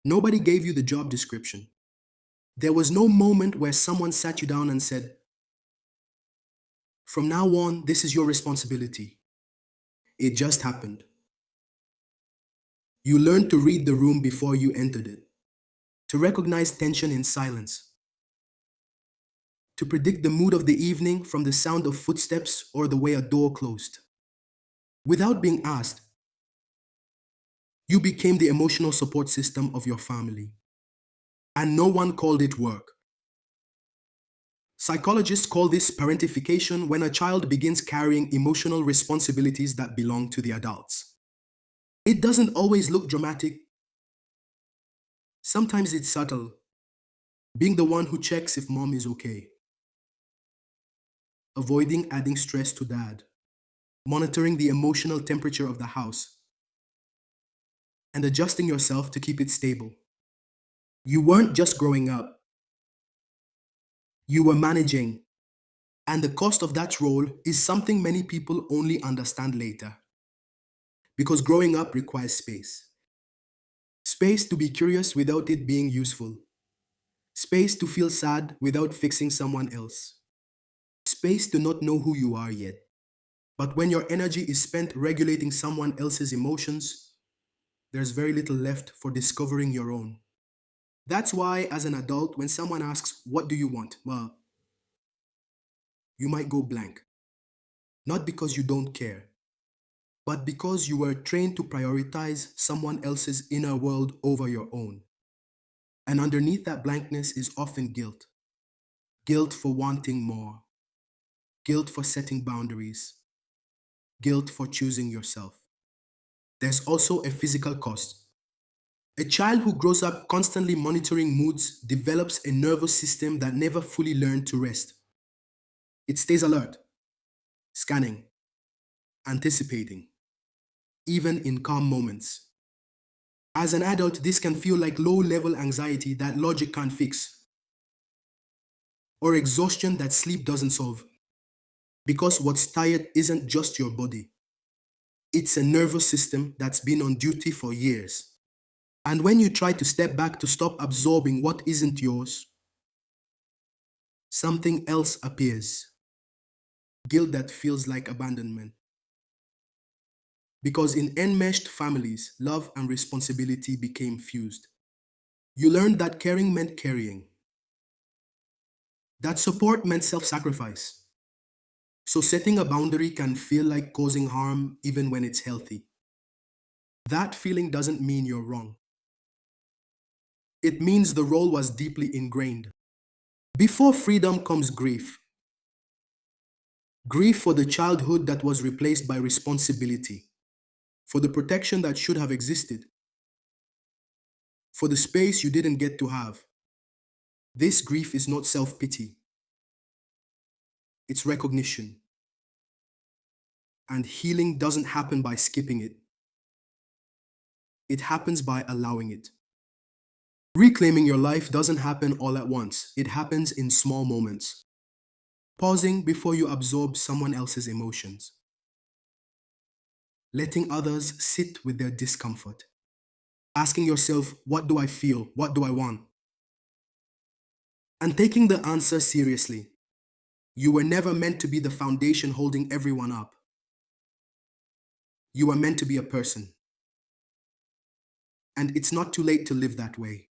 Nobody gave you the job description. There was no moment where someone sat you down and said, "From now on, this is your responsibility." It just happened. You learned to read the room before you entered it, to recognize tension in silence, to predict the mood of the evening from the sound of footsteps or the way a door closed. Without being asked, you became the emotional support system of your family. And no one called it work. Psychologists call this parentification when a child begins carrying emotional responsibilities that belong to the adults. It doesn't always look dramatic. Sometimes it's subtle, being the one who checks if mom is okay, avoiding adding stress to dad, monitoring the emotional temperature of the house, and adjusting yourself to keep it stable. You weren't just growing up, you were managing. And the cost of that role is something many people only understand later. Because growing up requires space. Space to be curious without it being useful. Space to feel sad without fixing someone else. Space to not know who you are yet. But when your energy is spent regulating someone else's emotions, there's very little left for discovering your own. That's why, as an adult, when someone asks, "What do you want?" well, you might go blank. Not because you don't care, but because you were trained to prioritize someone else's inner world over your own. And underneath that blankness is often guilt. Guilt for wanting more. Guilt for setting boundaries. Guilt for choosing yourself. There's also a physical cost. A child who grows up constantly monitoring moods develops a nervous system that never fully learned to rest. It stays alert, scanning, anticipating, even in calm moments. As an adult, this can feel like low-level anxiety that logic can't fix, or exhaustion that sleep doesn't solve. Because what's tired isn't just your body. It's a nervous system that's been on duty for years. And when you try to step back to stop absorbing what isn't yours, something else appears. Guilt that feels like abandonment. Because in enmeshed families, love and responsibility became fused. You learned that caring meant carrying. That support meant self-sacrifice. So setting a boundary can feel like causing harm even when it's healthy. That feeling doesn't mean you're wrong. It means the role was deeply ingrained. Before freedom comes grief. Grief for the childhood that was replaced by responsibility. For the protection that should have existed. For the space you didn't get to have. This grief is not self-pity. It's recognition. And healing doesn't happen by skipping it. It happens by allowing it. Reclaiming your life doesn't happen all at once. It happens in small moments. Pausing before you absorb someone else's emotions. Letting others sit with their discomfort. Asking yourself, what do I feel? What do I want? And taking the answer seriously. You were never meant to be the foundation holding everyone up. You were meant to be a person. And it's not too late to live that way.